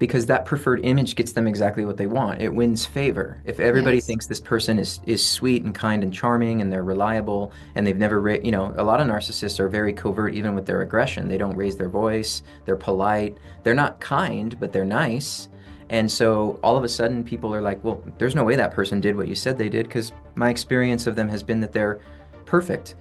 because that preferred image gets them exactly what they want. It wins favor. If everybody Yes. thinks this person is sweet and kind and charming and they're reliable and they've never a lot of narcissists are very covert even with their aggression. They don't raise their voice, they're polite, they're not kind, but they're nice. And so all of a sudden people are like, well, there's no way that person did what you said they did because my experience of them has been that they're perfect.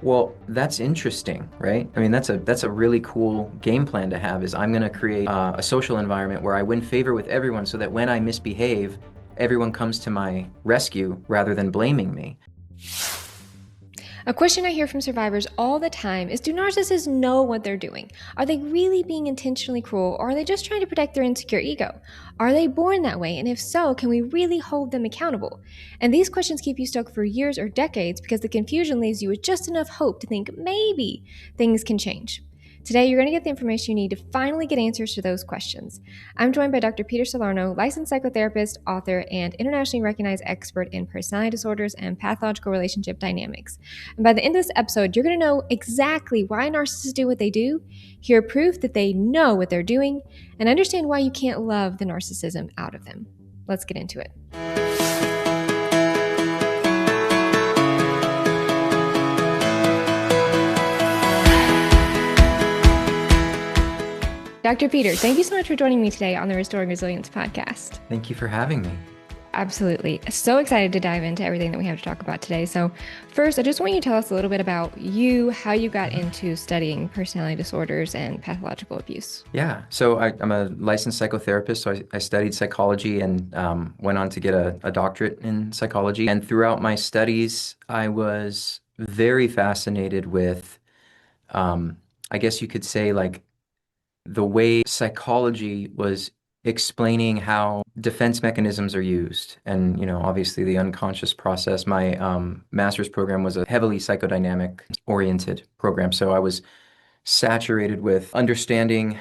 Well, that's interesting, right? I mean, that's a really cool game plan to have is I'm going to create a social environment where I win favor with everyone so that when I misbehave, everyone comes to my rescue rather than blaming me. A question I hear from survivors all the time is, do narcissists know what they're doing? Are they really being intentionally cruel, or are they just trying to protect their insecure ego? Are they born that way? And if so, can we really hold them accountable? And these questions keep you stuck for years or decades because the confusion leaves you with just enough hope to think maybe things can change. Today, you're going to get the information you need to finally get answers to those questions. I'm joined by Dr. Peter Salerno, licensed psychotherapist, author, and internationally recognized expert in personality disorders and pathological relationship dynamics. And by the end of this episode, you're going to know exactly why narcissists do what they do, hear proof that they know what they're doing, and understand why you can't love the narcissism out of them. Let's get into it. Dr. Peter, thank you so much for joining me today on the Restoring Resilience podcast. Thank you for having me. Absolutely. So excited to dive into everything that we have to talk about today. So, first, I just want you to tell us a little bit about you, how you got into studying personality disorders and pathological abuse. Yeah, so I'm a licensed psychotherapist. So I studied psychology and went on to get a doctorate in psychology. And throughout my studies, I was very fascinated with, I guess you could say, like the way psychology was explaining how defense mechanisms are used. And, obviously the unconscious process. My master's program was a heavily psychodynamic oriented program. So I was saturated with understanding,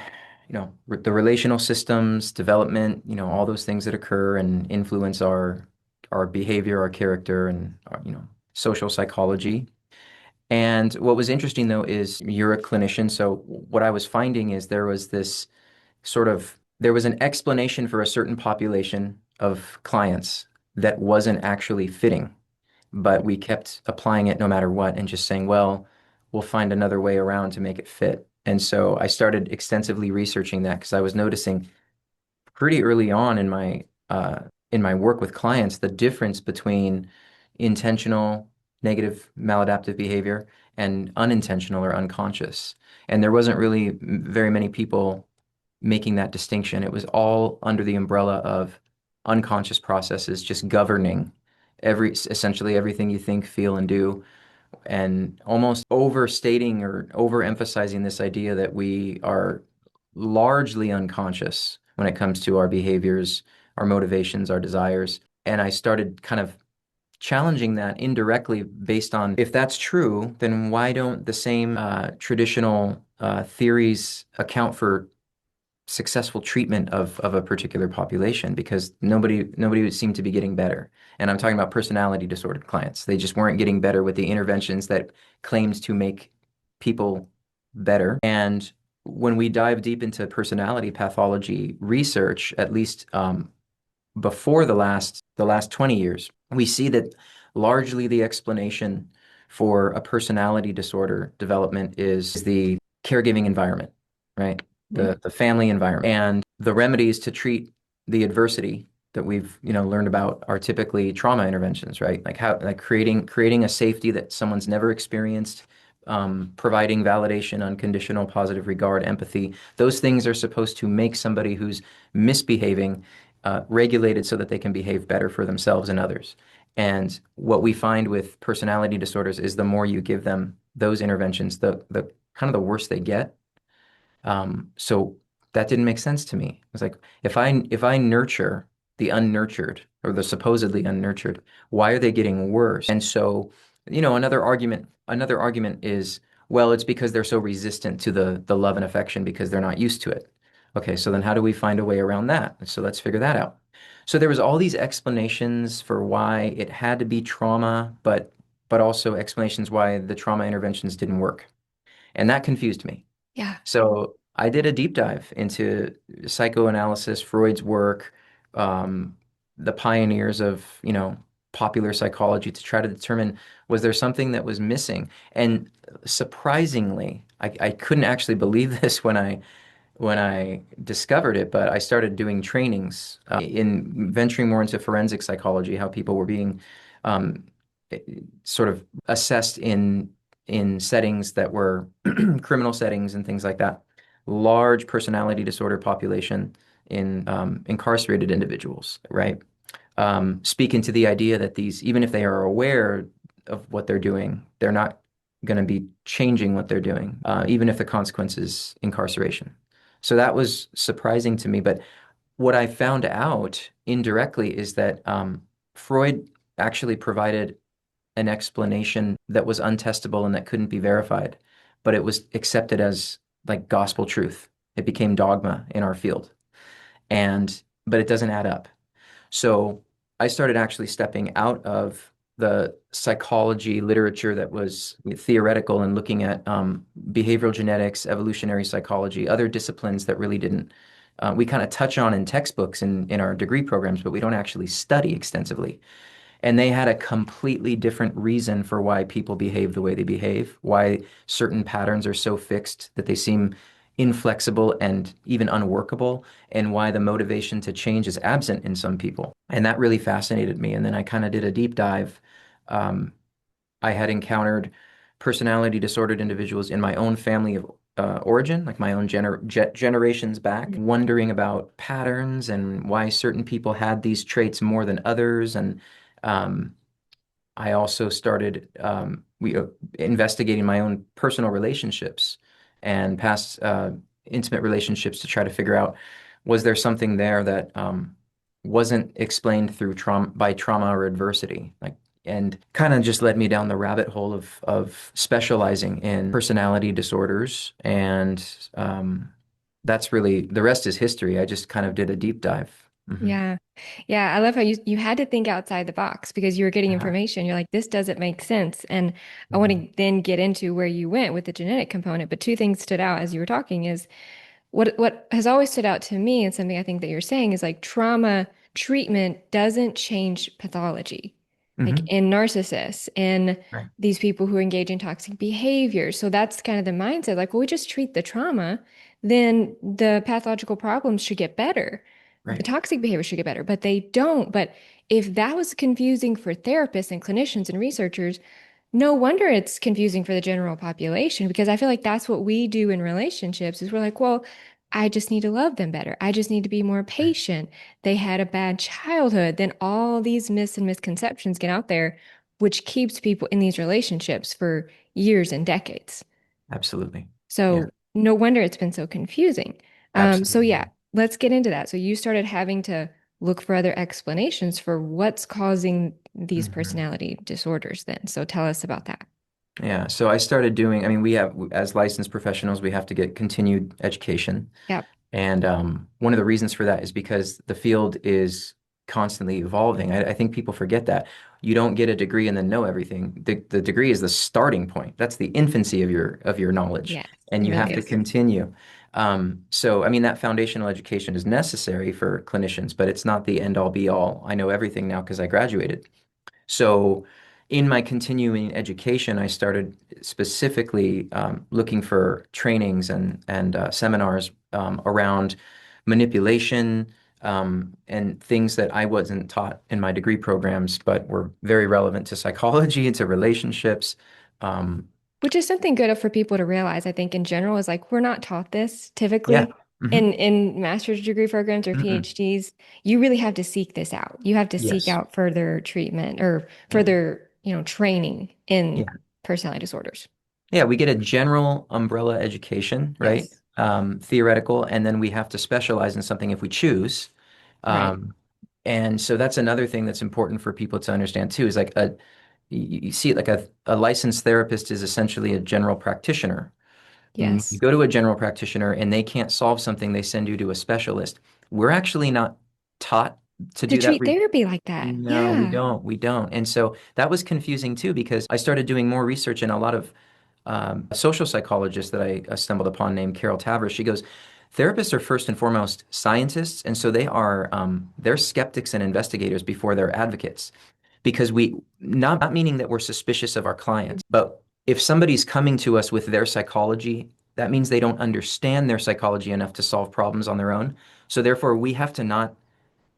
the relational systems, development, all those things that occur and influence our behavior, our character, and our, social psychology. And what was interesting though is you're a clinician, so what I was finding is there was an explanation for a certain population of clients that wasn't actually fitting, but we kept applying it no matter what and just saying, well, we'll find another way around to make it fit. And so I started extensively researching that because I was noticing pretty early on in my work with clients the difference between intentional negative maladaptive behavior and unintentional or unconscious. And there wasn't really very many people making that distinction. It was all under the umbrella of unconscious processes just governing essentially everything you think, feel, and do, and almost overstating or overemphasizing this idea that we are largely unconscious when it comes to our behaviors, our motivations, our desires. And I started kind of challenging that indirectly based on if that's true, then why don't the same traditional theories account for successful treatment of a particular population? Because nobody would seem to be getting better. And I'm talking about personality disordered clients. They just weren't getting better with the interventions that claimed to make people better. And when we dive deep into personality pathology research, at least before the last 20 years, we see that largely the explanation for a personality disorder development is the caregiving environment, right? The family environment. And the remedies to treat the adversity that we've, learned about are typically trauma interventions, right? Like creating a safety that someone's never experienced, providing validation, unconditional positive regard, empathy. Those things are supposed to make somebody who's misbehaving regulated so that they can behave better for themselves and others. And what we find with personality disorders is the more you give them those interventions, the kind of the worse they get. So that didn't make sense to me. It was like if I nurture the unnurtured or the supposedly unnurtured, why are they getting worse? And so, another argument is, well, it's because they're so resistant to the love and affection because they're not used to it. Okay, so then how do we find a way around that? So let's figure that out. So there was all these explanations for why it had to be trauma, but also explanations why the trauma interventions didn't work. And that confused me. Yeah. So I did a deep dive into psychoanalysis, Freud's work, um, the pioneers of, popular psychology to try to determine was there something that was missing. And surprisingly, I couldn't actually believe this when I discovered it, but I started doing trainings in venturing more into forensic psychology, how people were being um, eh, sort of assessed in settings that were criminal settings and things like that. Large personality disorder population in incarcerated individuals, right? Speaking to the idea that these, even if they are aware of what they're doing, they're not going to be changing what they're doing, even if the consequence is incarceration. So that was surprising to me. But what I found out indirectly is that Freud actually provided an explanation that was untestable and that couldn't be verified, but it was accepted as like gospel truth. It became dogma in our field. But it doesn't add up. So I started actually stepping out of the psychology literature that was theoretical and looking at behavioral genetics, evolutionary psychology, other disciplines that really didn't. We kind of touch on in textbooks in our degree programs, but we don't actually study extensively. And they had a completely different reason for why people behave the way they behave, why certain patterns are so fixed that they seem inflexible and even unworkable, and why the motivation to change is absent in some people. And that really fascinated me. And then I kind of did a deep dive. Um, I had encountered personality disordered individuals in my own family of origin, like my own generations back, wondering about patterns and why certain people had these traits more than others. And um, I also started investigating my own personal relationships and past intimate relationships to try to figure out was there something there that wasn't explained through trauma or adversity, like, and kind of just led me down the rabbit hole of specializing in personality disorders, and that's really the rest is history. I just kind of did a deep dive. Hmm. Yeah. Yeah. I love how you had to think outside the box because you were getting Uh-huh. information. You're like, this doesn't make sense. And I want Mhm. to then get into where you went with the genetic component. But two things stood out as you were talking is what has always stood out to me and something I think that you're saying is like trauma treatment doesn't change pathology. Like Mhm. in narcissists, in Right. these people who engage in toxic behavior. So that's kind of the mindset like, well, we just treat the trauma, then the pathological problems should get better. The Right. toxic behavior should get better, but they don't. But if that was confusing for therapists and clinicians and researchers, no wonder it's confusing for the general population because I feel like that's what we do in relationships is we're like, well, I just need to love them better. I just need to be more Right. patient. They had a bad childhood. Then all these myths and misconceptions get out there, which keeps people in these relationships for years and decades. Absolutely. Yeah. So no wonder it's been so confusing. So yeah, Absolutely. let's get into that. So you started having to look for other explanations for what's causing these Hmm. personality disorders then. So tell us about that. Yeah. So I started doing, I mean, we have, as licensed professionals, we have to get continued education. Yep. And one of the reasons for that is because the field is constantly evolving. I think people forget that. You don't get a degree and then know everything. The degree is the starting point. That's the infancy of your knowledge, Yes, and it you really have to is. continue. So, I mean, that foundational education is necessary for clinicians, but it's not the end all be all. I know everything now because I graduated. So, in my continuing education, I started specifically looking for trainings and seminars around manipulation and things that I wasn't taught in my degree programs, but were very relevant to psychology and to relationships. Um, Which is something good for people to realize, I think, in general, is like we're not taught this yeah. typically Hmm. in master's degree programs or Mm-mm. PhDs. You really have to seek this out. You have to seek Yes. out further treatment or Yeah. further, training in Yeah. personality disorders. Yeah, we get a general umbrella education, right? Yes. Theoretical, and then we have to specialize in something if we choose. Right. Um, and so that's another thing that's important for people to understand too, is like you see it like a licensed therapist is essentially a general practitioner. You Yes. go to a general practitioner and they can't solve something, they send you to a specialist. We're actually not taught to To do that. treat therapy like that. No, we Yeah. don't. We don't. And so that was confusing too because I started doing more research in a lot of a social psychologist that I stumbled upon named Carol Tavris. She goes, therapists are first and foremost scientists, and so they're skeptics and investigators before they're advocates. Because we not meaning that we're suspicious of our clients, but if somebody's coming to us with their psychology, that means they don't understand their psychology enough to solve problems on their own. So therefore, we have to not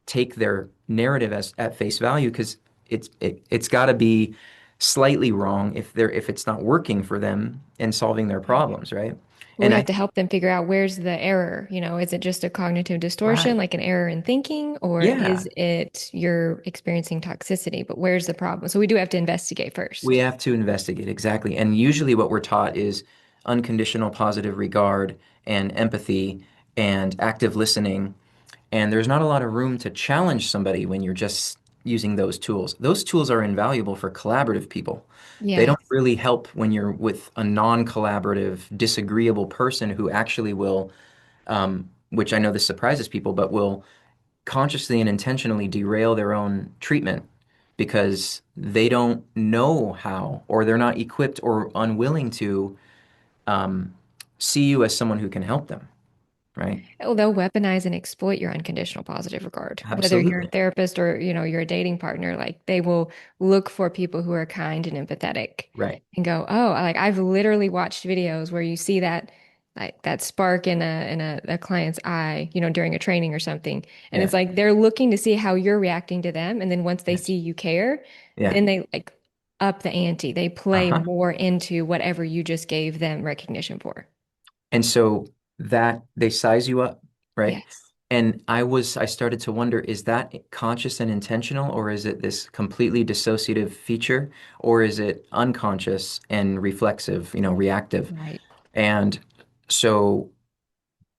take their narrative as at face value because it's got to be slightly wrong if it's not working for them and solving their Right. problems, right? We And have to help them figure out where's the error. Is it just a cognitive distortion, right, like an error in thinking, or yeah, is it you're experiencing toxicity? But where's the problem? So we do have to investigate we first. have to investigate exactly. And usually, what we're taught is unconditional positive regard and empathy and active listening. And there's not a lot of room to challenge somebody when you're just using those tools. Those tools are invaluable for collaborative people. They Yeah. don't really help when you're with a non-collaborative, disagreeable person who actually will, which I know this surprises people, but will consciously and intentionally derail their own treatment because they don't know how, or they're not equipped or unwilling to um, see you as someone who can help them, right? Oh, they'll weaponize and exploit your unconditional positive regard. Whether you're a Absolutely. therapist or, you're a dating partner, like they will look for people who are kind and empathetic Right. and go, "Oh, like I've literally watched videos where you see that like that spark in a client's eye, during a training or something. And Yeah. it's like they're looking to see how you're reacting to them. And then once they Yes. see you care, Yeah. then they like up the ante. They play Uh-huh. more into whatever you just gave them recognition for. And so that they size you up, right? Yes. And I started to wonder, is that conscious and intentional, or is it this completely dissociative feature, or is it unconscious and reflexive, reactive? Right. And so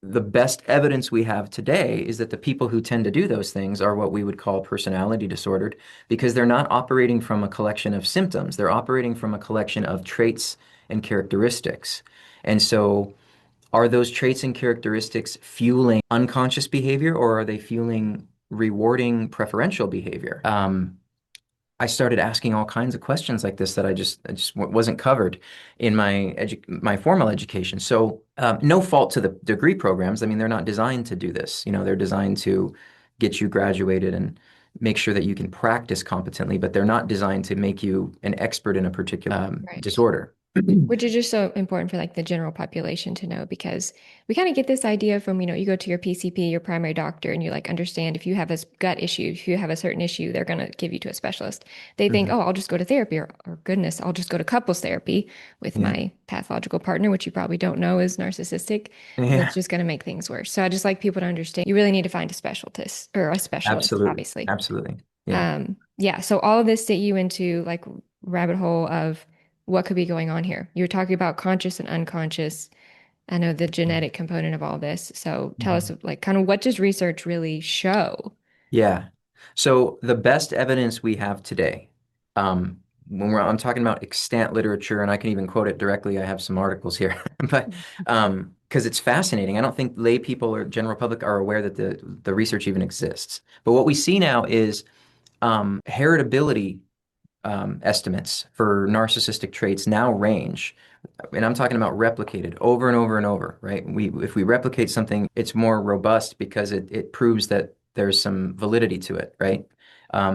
the best evidence we have today is that the people who tend to do those things are what we would call personality disordered because they're not operating from a collection of symptoms. They're operating from a collection of traits and characteristics. And so are those traits and characteristics fueling unconscious behavior or are they fueling rewarding preferential behavior? I started asking all kinds of questions like this that wasn't covered in my formal education. So no fault to the degree programs. I mean, they're not designed to do this. They're designed to get you graduated and make sure that you can practice competently, but they're not designed to make you an expert in a particular Right. disorder. Which is just so important for like the general population to know because we kind of get this idea from, you go to your PCP, your primary doctor, and you like understand if you have a gut issue, if you have a certain issue, they're going to give you to a specialist. They think, Mhm. oh, I'll just go to therapy or goodness, I'll just go to couples therapy with Yeah. my pathological partner, which you probably don't know is narcissistic. And that's Yeah. just going to make things worse. So I just like people to understand you really need to find a specialist or a specialist, Absolutely. obviously. Absolutely. Yeah. Yeah, so all of this get you into like rabbit hole of what could be going on here. You're talking about conscious and unconscious. I know the genetic component of all this. So tell us Mhm. like kind of what does research really show? Yeah. So the best evidence we have today, I'm talking about extant literature, and I can even quote it directly. I have some articles here, but because it's fascinating. I don't think lay people or general public are aware that the research even exists. But what we see now is heritability estimates for narcissistic traits now range, and I'm talking about replicated over and over and over, right? If we replicate something, it's more robust because it proves that there's some validity to it, right?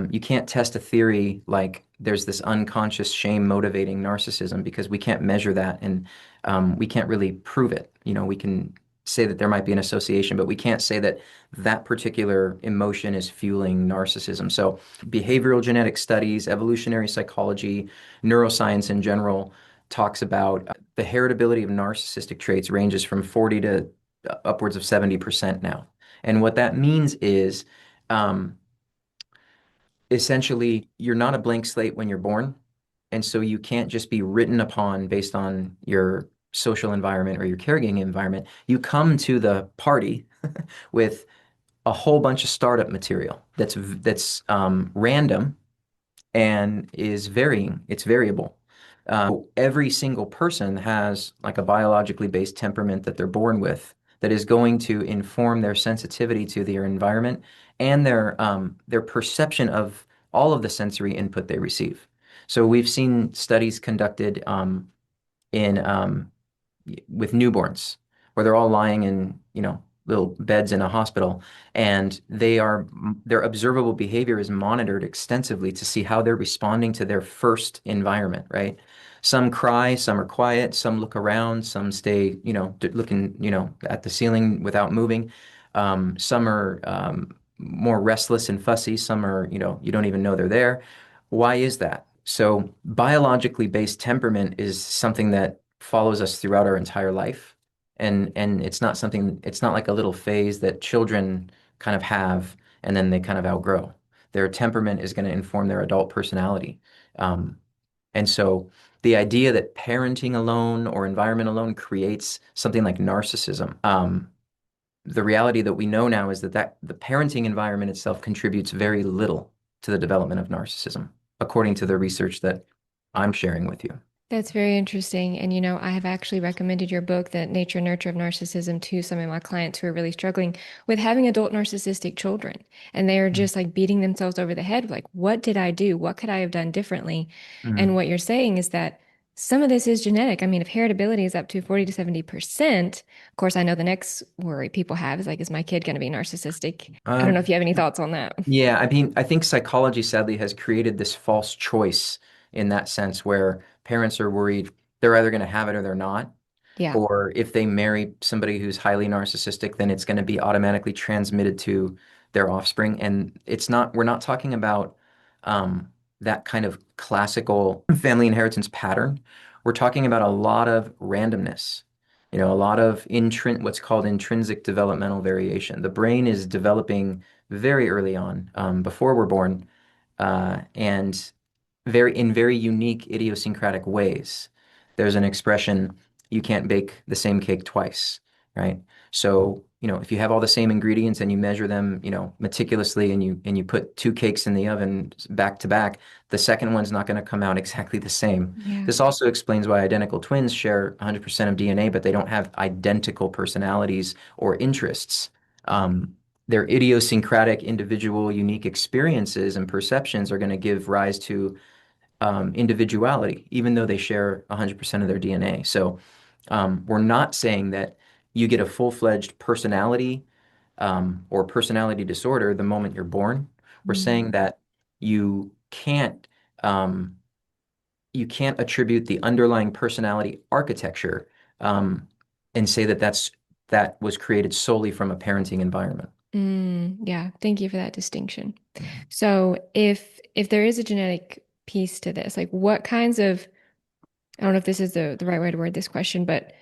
You can't test a theory like there's this unconscious shame motivating narcissism because we can't measure that and we can't really prove it. We can say that there might be an association, but we can't say that that particular emotion is fueling narcissism. So behavioral genetic studies, evolutionary psychology, neuroscience in general talks about the heritability of narcissistic traits ranges from 40 to upwards of 70% now. And what that means is um, essentially you're not a blank slate when you're born. And so you can't just be written upon based on your social environment or your caregiving environment. You come to the party with a whole bunch of startup material that's random and is varying. It's variable. Every single person has like a biologically based temperament that they're born with that is going to inform their sensitivity to their environment and their perception of all of the sensory input they receive. So we've seen studies conducted in with newborns, where they're all lying in, little beds in a hospital, and their observable behavior is monitored extensively to see how they're responding to their first environment, right? Some cry, some are quiet, some look around, some stay, looking, at the ceiling without moving. Some are more restless and fussy. Some are, you don't even know they're there. Why is that? So biologically based temperament is something that follows us throughout our entire life. And it's not like a little phase that children kind of have and then they kind of outgrow. Their temperament is going to inform their adult personality. Um, and so the idea that parenting alone or environment alone creates something like narcissism, the reality that we know now is that the parenting environment itself contributes very little to the development of narcissism, according to the research that I'm sharing with you. That's very interesting. And, I have actually recommended your book, The Nature and Nurture of Narcissism, to some of my clients who are really struggling with having adult narcissistic children. And they are just like beating themselves over the head, like, what did I do? What could I have done differently? And Mhm. what you're saying is that some of this is genetic. I mean, if heritability is up to 40 to 70%, of course, I know the next worry people have is like, is my kid going to be narcissistic? I don't Uh, know if you have any thoughts on that. yeah, I mean, I think psychology sadly has created this false choice in that sense where parents are worried they're either going to have it or they're not. Yeah. Or if they marry somebody who's highly narcissistic, then it's going to be automatically transmitted to their offspring. And we're not talking about um, that kind of classical family inheritance pattern. We're talking about a lot of randomness, a lot of what's called intrinsic developmental variation. The brain is developing very early on, before we're born, and in very unique idiosyncratic ways. There's an expression, you can't bake the same cake twice, right? So, if you have all the same ingredients and you measure them, meticulously and you put two cakes in the oven back to back, the second one's not going to come out exactly the same. Yeah. This also explains why identical twins share 100% of DNA, but they don't have identical personalities or interests. Their idiosyncratic, individual, unique experiences and perceptions are going to give rise to individuality, even though they share 100% of their DNA. So we're not saying that you get a full-fledged personality or personality disorder the moment you're born. We're Mm. saying that you can't um, you can't attribute the underlying personality architecture and say that was created solely from a parenting environment. Yeah, thank you for that distinction. So if there is a genetic piece to this, like what kinds of, I don't know if this is the right way to word this question, but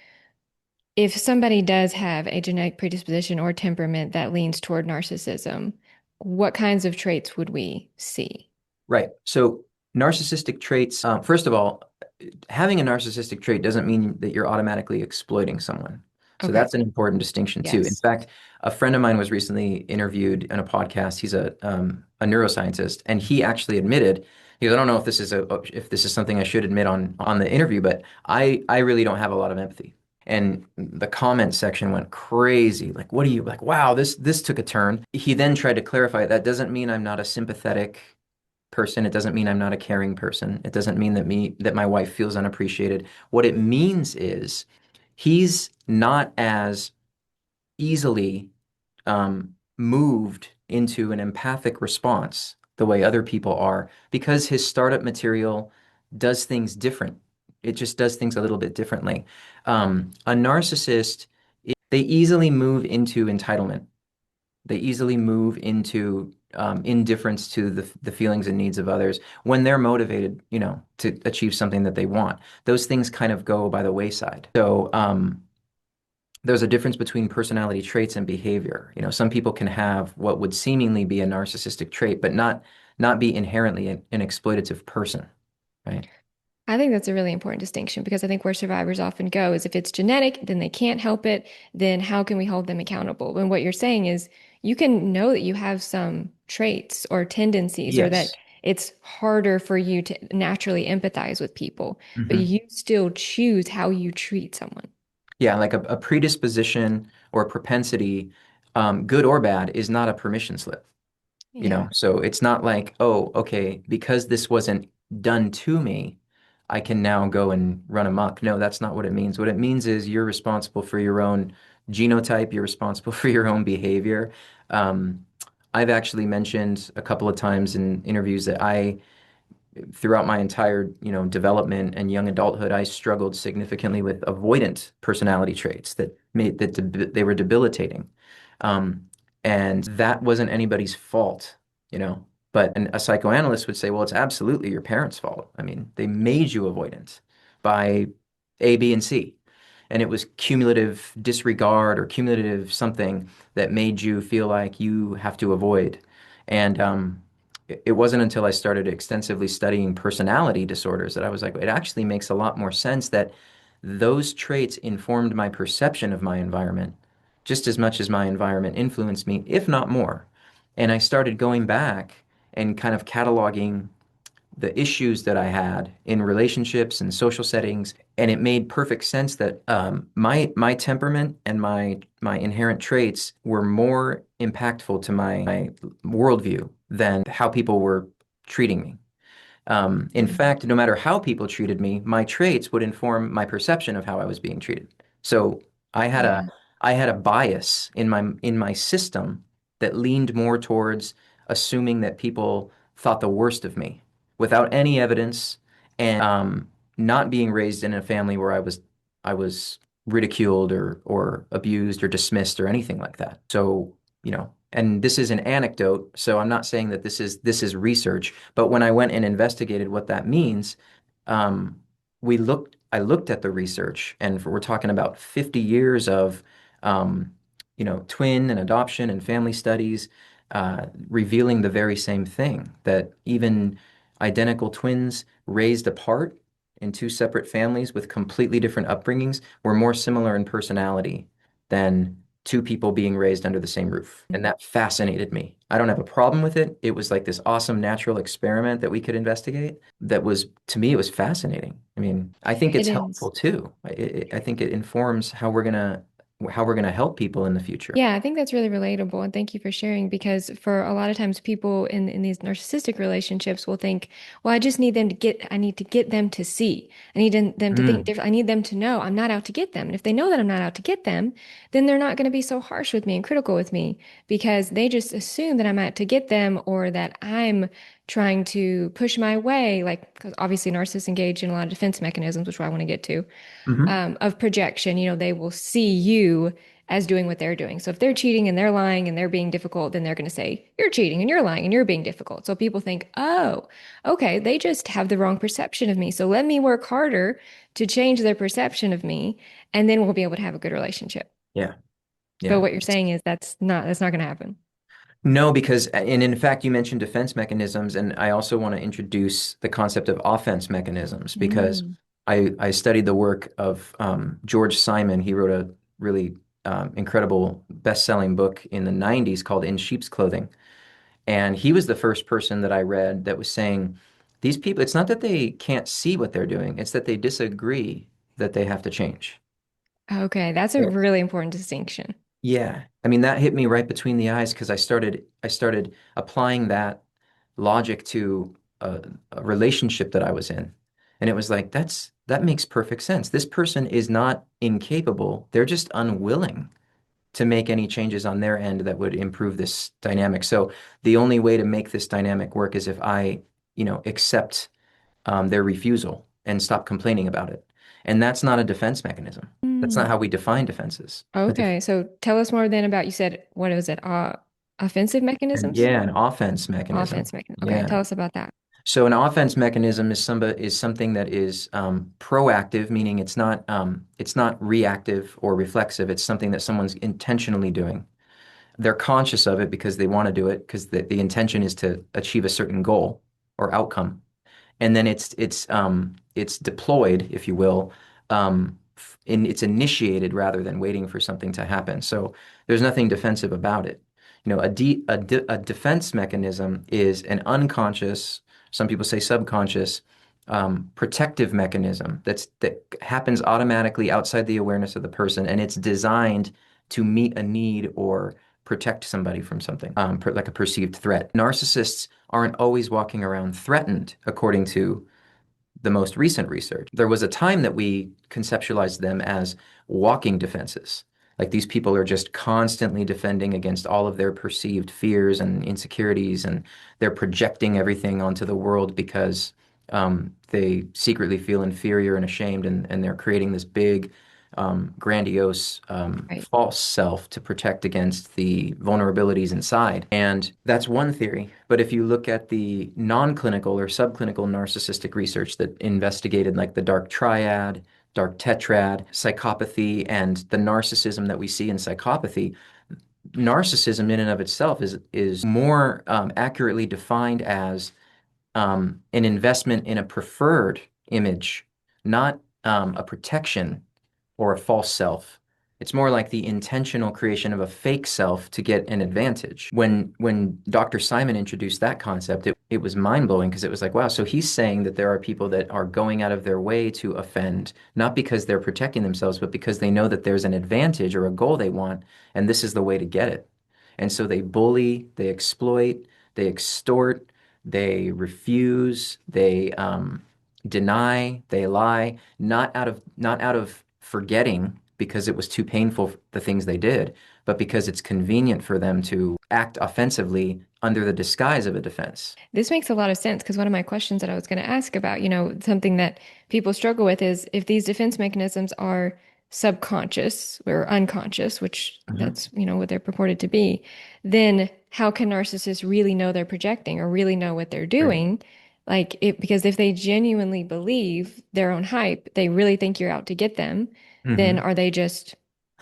if somebody does have a genetic predisposition or temperament that leans toward narcissism, what kinds of traits would we see? Right. So narcissistic traits, first of all, having a narcissistic trait doesn't mean that you're automatically exploiting someone. So Okay. that's an important distinction too. In Yes. fact, a friend of mine was recently interviewed in a podcast. He's a neuroscientist, and he actually admitted, he goes, I don't know if this is something I should admit on the interview, but I really don't have a lot of empathy. And the comment section went crazy. Like, what do you like? Wow, this took a turn. He then tried to clarify that doesn't mean I'm not a sympathetic person. It doesn't mean I'm not a caring person. It doesn't mean that my wife feels unappreciated. What it means is he's not as easily moved into an empathic response the way other people are because his startup material does things different. It just does things a little bit differently. A narcissist, they easily move into entitlement. They easily move into indifference to the feelings and needs of others when they're motivated, to achieve something that they want. Those things kind of go by the wayside. So there's a difference between personality traits and behavior. Some people can have what would seemingly be a narcissistic trait, but not be inherently an exploitative person, right? I think that's a really important distinction because I think where survivors often go is if it's genetic, then they can't help it, then how can we hold them accountable? And what you're saying is you can know that you have some traits or tendencies or that Yes. it's harder for you to naturally empathize with people, but Hmm. you still choose how you treat someone. Yeah, like a predisposition or a propensity, good or bad, is not a permission slip. Yeah. So it's not like, oh, okay, because this wasn't done to me, I can now go and run amok. No, that's not what it means. What it means is you're responsible for your own genotype, you're responsible for your own behavior. Um, I've actually mentioned a couple of times in interviews that throughout my entire, development and young adulthood, I struggled significantly with avoidant personality traits they were debilitating. Um, and that wasn't anybody's fault, you know. A psychoanalyst would say, well, it's absolutely your parents' fault. I mean, they made you avoidant by A, B, and C. And it was cumulative disregard or cumulative something that made you feel like you have to avoid. And it wasn't until I started extensively studying personality disorders that I was like, it actually makes a lot more sense that those traits informed my perception of my environment just as much as my environment influenced me, if not more. And I started going back and kind of cataloging the issues that I had in relationships and social settings, and it made perfect sense that my temperament and my inherent traits were more impactful to my worldview than how people were treating me. In Mm. fact, no matter how people treated me, my traits would inform my perception of how I was being treated. So I had a Yeah. I had a bias in my system that leaned more towards assuming that people thought the worst of me without any evidence and not being raised in a family where I was ridiculed or abused or dismissed or anything like that. So, and this is an anecdote, so I'm not saying that this is research, but when I went and investigated what that means, um, I looked at the research, and we're talking about 50 years of, twin and adoption and family studies, revealing the very same thing, that even identical twins raised apart in two separate families with completely different upbringings were more similar in personality than two people being raised under the same roof. And that fascinated me. I don't have a problem with it. It was like this awesome natural experiment that we could investigate that was, to me, it was fascinating. I mean, I think It it's helpful is. too. I think it informs how we're gonna help people in the future. Yeah, I think that's really relatable, and thank you for sharing because for a lot of times people in these narcissistic relationships will think, well, I need to get them to see. I need them to think Mm, different. I need them to know I'm not out to get them. And if they know that I'm not out to get them, then they're not going to be so harsh with me and critical with me because they just assume that I'm out to get them or that I'm trying to push my way, like, because obviously narcissists engage in a lot of defense mechanisms, which I want to get to hmm of projection. They will see you as doing what they're doing. So if they're cheating and they're lying and they're being difficult, then they're going to say, you're cheating and you're lying and you're being difficult. So people think, oh, okay, they just have the wrong perception of me. So let me work harder to change their perception of me, and then we'll be able to have a good relationship. Yeah, But yeah. what you're saying is that's not going to happen. No, because, and in fact, you mentioned defense mechanisms, and I also want to introduce the concept of offense mechanisms because Mm. I studied the work of George Simon. He wrote a really incredible best-selling book in the 90s called In Sheep's Clothing. And he was the first person that I read that was saying, these people, it's not that they can't see what they're doing, it's that they disagree that they have to change. Okay, that's a really important distinction. Yeah. I mean, that hit me right between the eyes because I started applying that logic to a relationship that I was in. And it was like, that makes perfect sense. This person is not incapable. They're just unwilling to make any changes on their end that would improve this dynamic. So the only way to make this dynamic work is if I, accept their refusal and stop complaining about it. And that's not a defense mechanism. That's not Mm. how we define defenses. Okay, so tell us more then about, you said, what was it? Offensive And mechanisms? yeah, an offense mechanism. Offense mechanism. Okay, Yeah. tell us about that. So an offense mechanism is something that is proactive, meaning it's not reactive or reflexive. It's something that someone's intentionally doing. They're conscious of it because they want to do it because the intention is to achieve a certain goal or outcome. And then it's deployed, if you will, and it's initiated rather than waiting for something to happen. So there's nothing defensive about it. A defense mechanism is an unconscious, some people say subconscious, protective mechanism that happens automatically outside the awareness of the person, and it's designed to meet a need or protect somebody from something, like a perceived threat. Narcissists aren't always walking around threatened, according to the most recent research. There was a time that we conceptualized them as walking defenses. Like these people are just constantly defending against all of their perceived fears and insecurities, and they're projecting everything onto the world because they secretly feel inferior and ashamed, and they're creating this big, grandiose, Right. false self to protect against the vulnerabilities inside. And that's one theory. But if you look at the non-clinical or subclinical narcissistic research that investigated like the dark triad, dark tetrad, psychopathy, and the narcissism that we see in psychopathy, narcissism in and of itself is more accurately defined as an investment in a preferred image, not a protection or a false self. It's more like the intentional creation of a fake self to get an advantage. When Dr. Simon introduced that concept, it was mind-blowing because it was like, wow, so he's saying that there are people that are going out of their way to offend, not because they're protecting themselves, but because they know that there's an advantage or a goal they want, and this is the way to get it. And so they bully, they exploit, they extort, they refuse, they deny, they lie, not out of forgetting because it was too painful, the things they did, but because it's convenient for them to act offensively under the disguise of a defense. This makes a lot of sense because one of my questions that I was going to ask about, something that people struggle with is if these defense mechanisms are subconscious or unconscious, which Mhm. that's, what they're purported to be, then how can narcissists really know they're projecting or really know what they're Right. doing? Because if they genuinely believe their own hype, they really think you're out to get them, then Hmm. are they just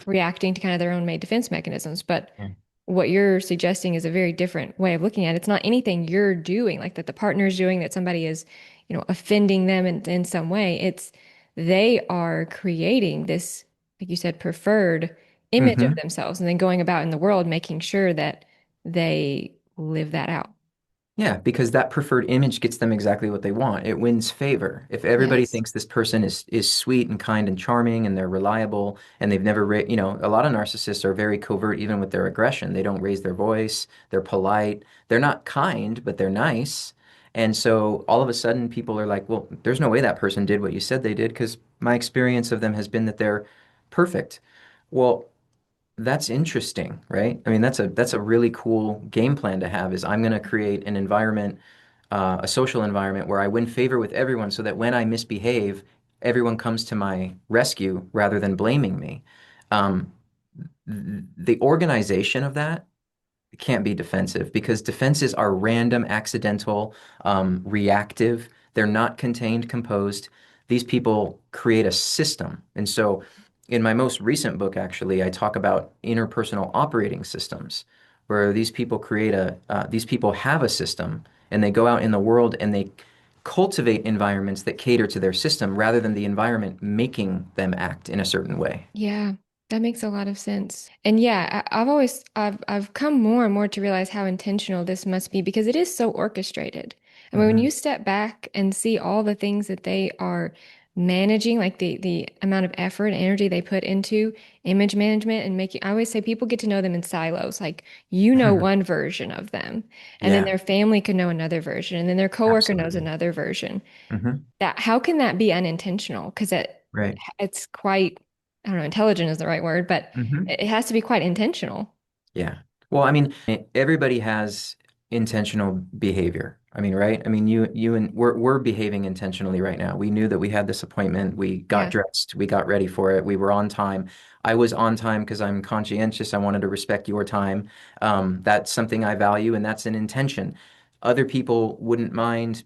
reacting to kind of their own made defense mechanisms? But Yeah. what you're suggesting is a very different way of looking at it. It's not anything you're doing, like that the partner is doing, that somebody is, offending them in some way. It's they are creating this, like you said, preferred image of Hmm. themselves and then going about in the world making sure that they live that out. Yeah, because that preferred image gets them exactly what they want. It wins favor. If everybody Yes. thinks this person is sweet and kind and charming and they're reliable and they've never a lot of narcissists are very covert even with their aggression. They don't raise their voice, they're polite, they're not kind, but they're nice. And so all of a sudden people are like, well, there's no way that person did what you said they did because my experience of them has been that they're perfect. Well, that's interesting, right? I mean, that's a really cool game plan to have is I'm going to create an environment, a social environment where I win favor with everyone so that when I misbehave, everyone comes to my rescue rather than blaming me. Um, the organization of that can't be defensive because defenses are random, accidental, reactive. They're not contained, composed. These people create a system. And so, in my most recent book, actually, I talk about interpersonal operating systems, where these people have a system and they go out in the world and they cultivate environments that cater to their system rather than the environment making them act in a certain way. Yeah, that makes a lot of sense. And yeah, I've come more and more to realize how intentional this must be because it is so orchestrated. I mean, when Hmm. you step back and see all the things that they are managing, like the amount of effort and energy they put into image management and making, I always say people get to know them in silos. Like you know one version of them, and then Yeah, their family could know another version, and then their coworker knows absolutely. another version. Hmm. That how can that be unintentional? Because Right. it's quite, I don't know, intelligent is the right word, but Hmm. it has to be quite intentional. Yeah. Well, I mean, everybody has intentional behavior. I mean, right? I mean, you and we're behaving intentionally right now. We knew that we had this appointment. We got Yeah. dressed. We got ready for it. We were on time. I was on time because I'm conscientious. I wanted to respect your time. That's something I value, and that's an intention. Other people wouldn't mind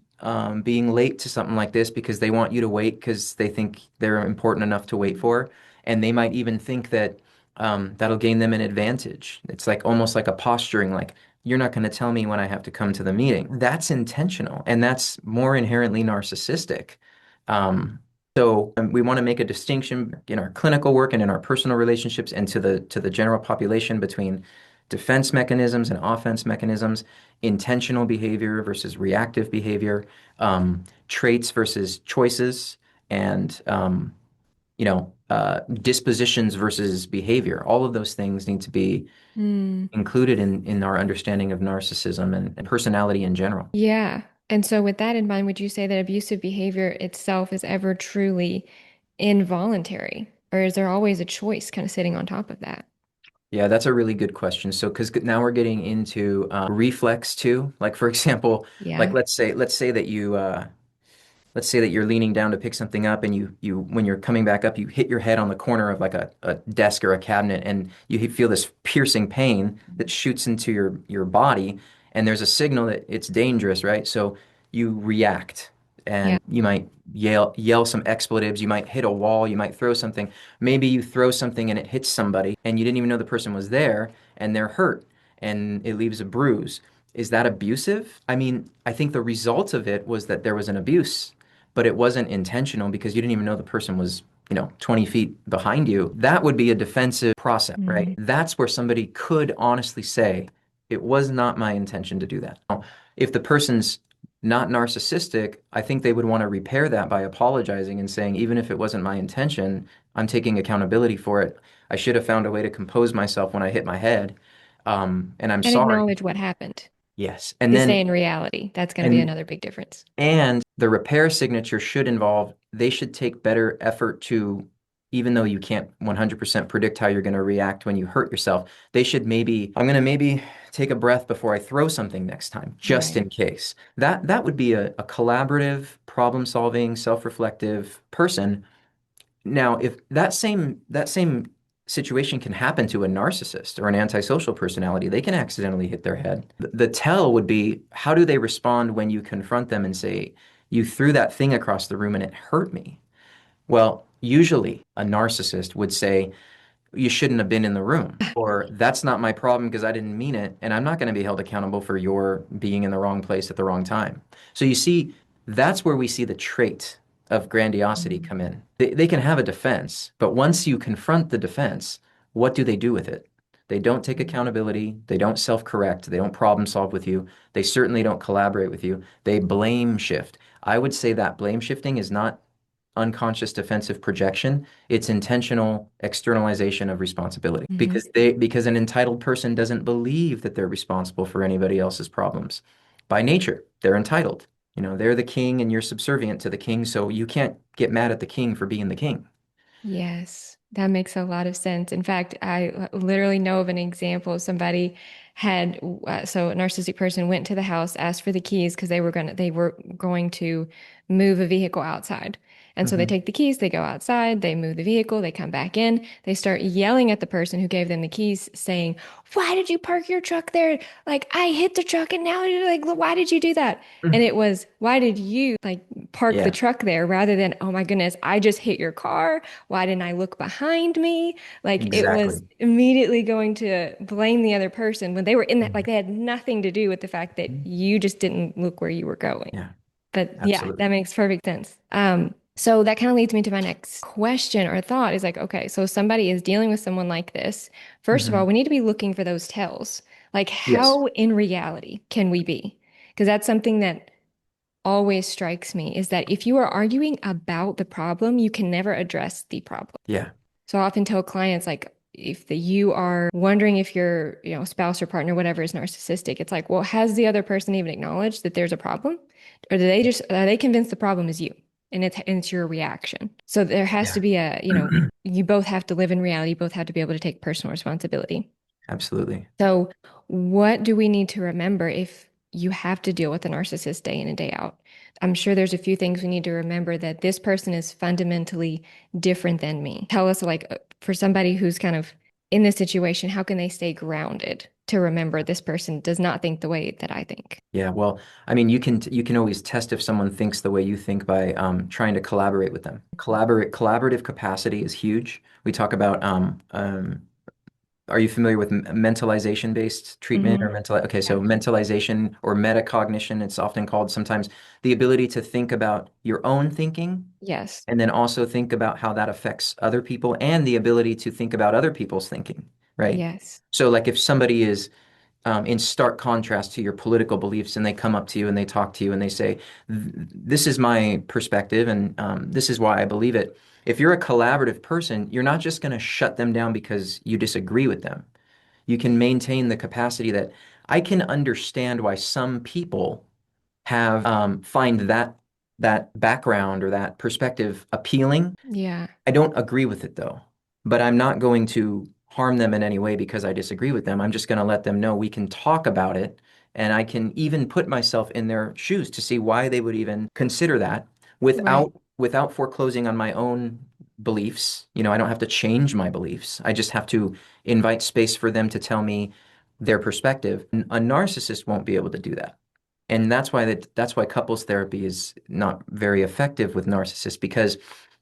being late to something like this because they want you to wait because they think they're important enough to wait for, and they might even think that that'll gain them an advantage. It's like almost like a posturing, like, you're not going to tell me when I have to come to the meeting. That's intentional, and that's more inherently narcissistic. We want to make a distinction in our clinical work and in our personal relationships and to the general population between defense mechanisms and offense mechanisms, intentional behavior versus reactive behavior, traits versus choices, and dispositions versus behavior. All of those things need to be Hmm. included in our understanding of narcissism and personality in general. Yeah. And so, with that in mind, would you say that abusive behavior itself is ever truly involuntary? Or is there always a choice kind of sitting on top of that? Yeah, that's a really good question. So, because now we're getting into reflex too. Like, for example, like Yeah. let's say that you let's say that you're leaning down to pick something up and you when you're coming back up you hit your head on the corner of like a desk or a cabinet and you feel this piercing pain that shoots into your body and there's a signal that it's dangerous, right? So you react Yeah. and you might yell some expletives, you might hit a wall, you might throw something. Maybe you throw something and it hits somebody and you didn't even know the person was there and they're hurt and it leaves a bruise. Is that abusive? I mean, I think the result of it was that there was an abuse, but it wasn't intentional because you didn't even know the person was, 20 feet behind you. That would be a defensive process, right? Mhm. That's where somebody could honestly say, it was not my intention to do that. Now, if the person's not narcissistic, I think they would want to repair that by apologizing and saying, even if it wasn't my intention, I'm taking accountability for it. I should have found a way to compose myself when I hit my head. And I'm And sorry. acknowledge what happened. Yes. And To then say in reality, that's going to be and another big difference. and the repair signature should involve, they should take better effort to, even though you can't 100% predict how you're going to react when you hurt yourself, they should maybe, I'm going to maybe take a breath before I throw something next time, just Right. in case. That would be a collaborative, problem-solving, self-reflective person. Now, if that same situation can happen to a narcissist or an antisocial personality, they can accidentally hit their head. The tell would be, how do they respond when you confront them and say, you threw that thing across the room and it hurt me? Well, usually a narcissist would say, you shouldn't have been in the room, or that's not my problem because I didn't mean it, and I'm not going to be held accountable for your being in the wrong place at the wrong time. So you see, that's where we see the trait of grandiosity Mhm. come in. They can have a defense, but once you confront the defense, what do they do with it? They don't take accountability, they don't self-correct, they don't problem solve with you, they certainly don't collaborate with you, they blame shift. I would say that blame shifting is not unconscious defensive projection, it's intentional externalization of responsibility Mhm. because an entitled person doesn't believe that they're responsible for anybody else's problems. By nature, they're entitled. They're the king and you're subservient to the king, so you can't get mad at the king for being the king. Yes, that makes a lot of sense. In fact, I literally know of an example of somebody had so a narcissistic person went to the house, asked for the keys because they were going to move a vehicle outside. And so they Hmm. take the keys, they go outside, they move the vehicle, they come back in, they start yelling at the person who gave them the keys, saying, "Why did you park your truck there? Like I hit the truck and now you're like, why did you do that?" And it was, "Why did you like park the Yeah, truck there?" rather than, "Oh my goodness, I just hit your car. Why didn't I look behind me?" Like it was exactly. immediately going to blame the other person when they were in that, like Mhm. they had nothing to do with the fact that you just didn't look where you were going. Yeah, But yeah, absolutely. that makes perfect sense. So that kind of leads me to my next question or thought is like, okay, so somebody is dealing with someone like this. First of Hmm. all, we need to be looking for those tells. Like, Yes. how in reality can we be? Because that's something that always strikes me is that if you are arguing about the problem, you can never address the problem. Yeah. So I often tell clients like if you are wondering if your, spouse or partner, whatever, is narcissistic, it's like, well, has the other person even acknowledged that there's a problem? Or do they just are they convinced the problem is you and it's your reaction? So there has to Yeah. be you both have to live in reality, you both have to be able to take personal responsibility. Absolutely. So, what do we need to remember if you have to deal with a narcissist day in and day out? I'm sure there's a few things we need to remember that this person is fundamentally different than me. Tell us, like, for somebody who's kind of in this situation, how can they stay grounded to remember this person does not think the way that I think? Yeah, well, I mean, you can always test if someone thinks the way you think by trying to collaborate with them. Collaborative capacity is huge. We talk about are you familiar with mentalization based treatment or Hmm. mental? Okay, Yeah. so mentalization or metacognition, it's often called sometimes the ability to think about your own thinking Yes. and then also think about how that affects other people and the ability to think about other people's thinking, right? Yes. So, like if somebody is in stark contrast to your political beliefs, and they come up to you and they talk to you and they say, "This is my perspective, and this is why I believe it." If you're a collaborative person, you're not just going to shut them down because you disagree with them. You can maintain the capacity that I can understand why some people have find that background or that perspective appealing. Yeah. I don't agree with it though, but I'm not going to harm them in any way because I disagree with them. I'm just going to let them know we can talk about it, and I can even put myself in their shoes to see why they would even consider that Right. without foreclosing on my own beliefs. I don't have to change my beliefs. I just have to invite space for them to tell me their perspective. A narcissist won't be able to do that. And that's why couples therapy is not very effective with narcissists, because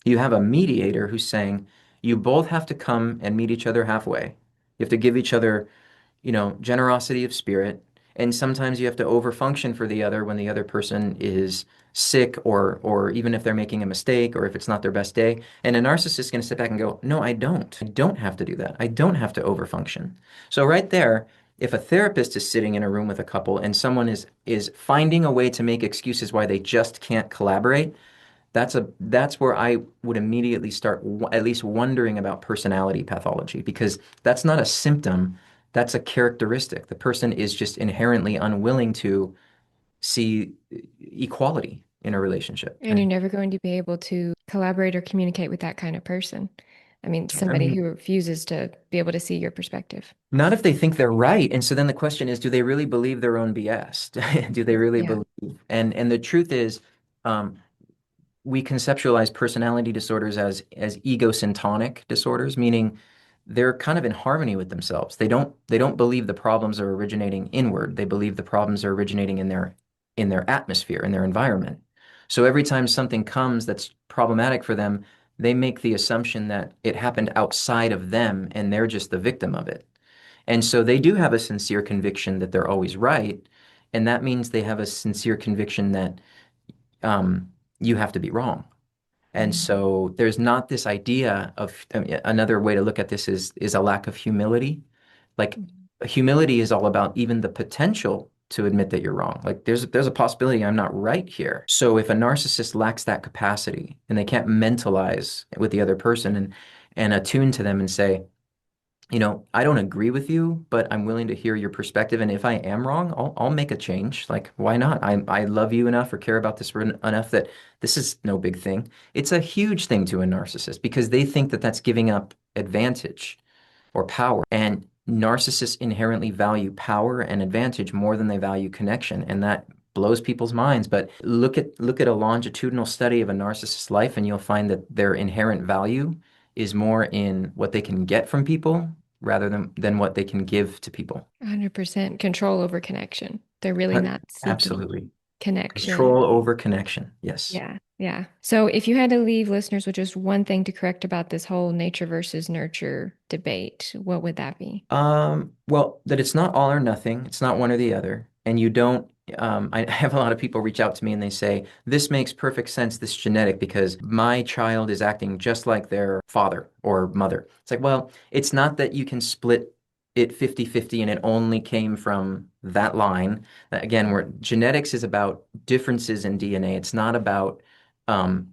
you have a mediator who's saying you both have to come and meet each other halfway. You have to give each other, generosity of spirit. And sometimes you have to overfunction for the other when the other person is sick, or even if they're making a mistake or if it's not their best day. And a narcissist is going to sit back and go, no, I don't. I don't have to do that. I don't have to overfunction. So right there, if a therapist is sitting in a room with a couple and someone is finding a way to make excuses why they just can't collaborate, that's where I would immediately start at least wondering about personality pathology, because that's not a symptom, that's a characteristic. The person is just inherently unwilling to see equality in a relationship. And you're never going to be able to collaborate or communicate with that kind of person. I mean, I somebody who mean, refuses to be able to see your perspective. not if they think they're right. And so then the question is, do they really believe their own BS? Do they really Yeah. believe? And the truth is, um, we conceptualize personality disorders as egosyntonic disorders, meaning they're kind of in harmony with themselves. They don't believe the problems are originating inward. They believe the problems are originating in their atmosphere, in their environment. So every time something comes that's problematic for them, they make the assumption that it happened outside of them and they're just the victim of it. And so they do have a sincere conviction that they're always right. And that means they have a sincere conviction that um, you have to be wrong. And Mhm. so there's not this idea of, I mean, another way to look at this is a lack of humility. Like, humility is all about even the potential to admit that you're wrong. Like, there's a possibility I'm not right here. So if a narcissist lacks that capacity and they can't mentalize with the other person and attune to them and say, I don't agree with you, but I'm willing to hear your perspective. And if I am wrong, I'll make a change. Like, why not? I love you enough or care about this enough that this is no big thing. It's a huge thing to a narcissist because they think that that's giving up advantage or power. And narcissists inherently value power and advantage more than they value connection. And that blows people's minds. But look at a longitudinal study of a narcissist's life, and you'll find that their inherent value is more in what they can get from people rather than what they can give to people. 100% control over connection. They're really Uh, not seeking Absolutely. connection. Control over connection. Yes. Yeah. Yeah. So if you had to leave listeners with just one thing to correct about this whole nature versus nurture debate, what would that be? Well, that it's not all or nothing. It's not one or the other. And you don't, I have a lot of people reach out to me and they say, this makes perfect sense, this genetic, because my child is acting just like their father or mother. It's like, well, it's not that you can split it 50-50 and it only came from that line. Again, where genetics is about differences in DNA. It's not about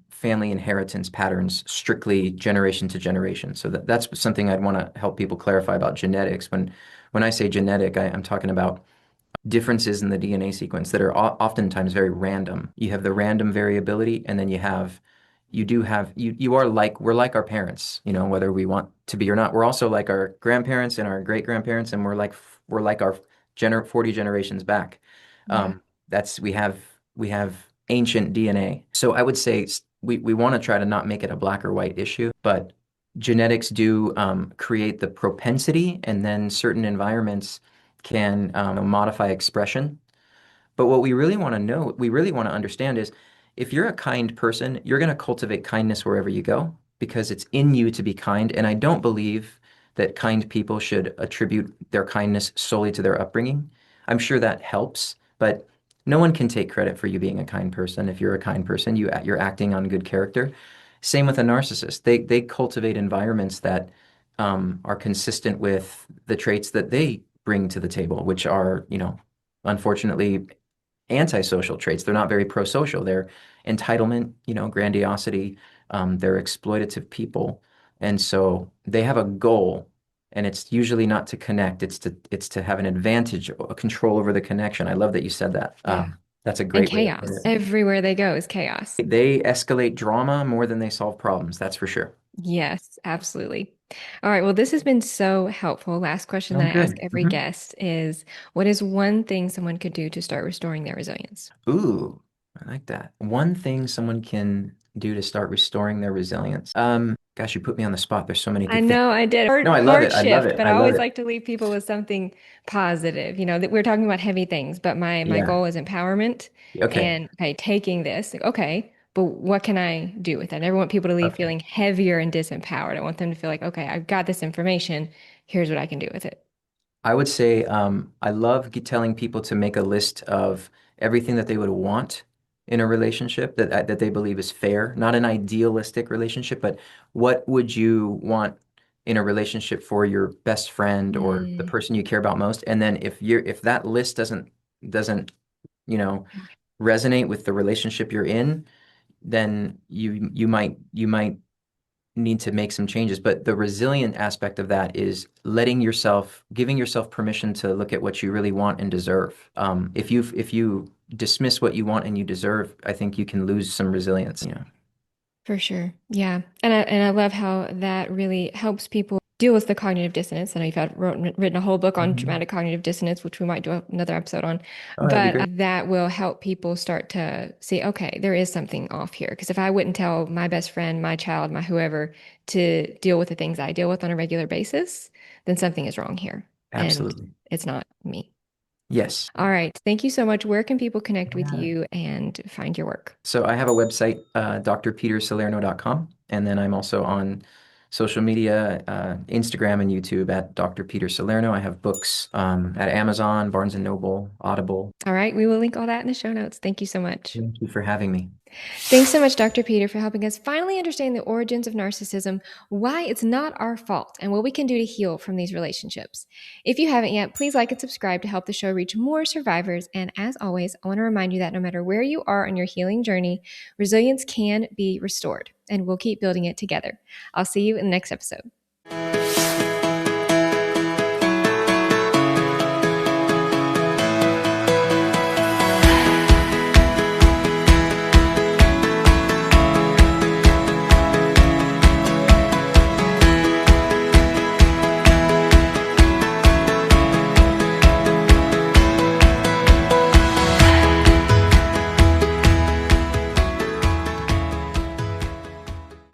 family inheritance patterns strictly generation to generation. So that's something I'd want to help people clarify about genetics. When I say genetic, I'm talking about differences in the DNA sequence that are oftentimes very random. You have the random variability, and then we're like our parents, whether we want to be or not. We're also like our grandparents and our great grandparents, and we're like our 40 generations back. Yeah. That's we have ancient DNA. So I would say we want to try to not make it a black or white issue, but genetics do create the propensity, and then certain environments can modify expression. But what we really want to understand is if you're a kind person, you're going to cultivate kindness wherever you go because it's in you to be kind. And I don't believe that kind people should attribute their kindness solely to their upbringing. I'm sure that helps, but no one can take credit for you being a kind person. If you're a kind person, you're acting on good character. Same with a narcissist. They cultivate environments that are consistent with the traits that they bring to the table, which are, unfortunately, antisocial traits. They're not very pro-social. They're entitlement, grandiosity. They're exploitative people. And so they have a goal, and it's usually not to connect. It's to have an advantage, a control over the connection. I love that you said that. Yeah. That's a And great way to put chaos. it. Everywhere they go is chaos. They escalate drama more than they solve problems, that's for sure. Yes, absolutely. All right. Well, this has been so helpful. Last question Oh, that I ask good. every guest is, what is one thing someone could do to start restoring their resilience? Ooh, I like that. One thing someone can do to start restoring their resilience. Gosh, you put me on the spot. There's so many I good things. know I did No, I love hard it. I love shift, it. but I I love always it. like to leave people with something positive. You know, that we're talking about heavy things, but my Yeah. goal is empowerment Okay. and okay, taking this, like, okay, but what can I do with it? I never want people to leave Okay. feeling heavier and disempowered. I want them to feel like, okay, I've got this information. Here's what I can do with it. I would say I love telling people to make a list of everything that they would want in a relationship that they believe is fair, not an idealistic relationship, but what would you want in a relationship for your best friend or the Mm, person you care about most? And then if that list doesn't, you know, resonate with the relationship you're in, then you might need to make some changes. But the resilient aspect of that is giving yourself permission to look at what you really want and deserve. If you dismiss what you want and you deserve, I think you can lose some resilience. Yeah. for sure. Yeah. And I love how that really helps people deal with the cognitive dissonance. I know written a whole book on Mhm. dramatic cognitive dissonance, which we might do another episode on, Oh, that'd be but great. that will help people start to see, okay, there is something off here. Because if I wouldn't tell my best friend, my child, my whoever to deal with the things I deal with on a regular basis, then something is wrong here. And Absolutely. it's not me. Yes. All right. Thank you so much. Where can people connect with Yeah. you and find your work? So I have a website, drpetersalerno.com, and then I'm also on social media, Instagram and YouTube at Dr. Peter Salerno. I have books at Amazon, Barnes and Noble, Audible. All right. We will link all that in the show notes. Thank you so much. Thank you for having me. Thanks so much, Dr. Peter, for helping us finally understand the origins of narcissism, why it's not our fault, and what we can do to heal from these relationships. If you haven't yet, please like and subscribe to help the show reach more survivors. And as always, I want to remind you that no matter where you are on your healing journey, resilience can be restored, and we'll keep building it together. I'll see you in the next episode.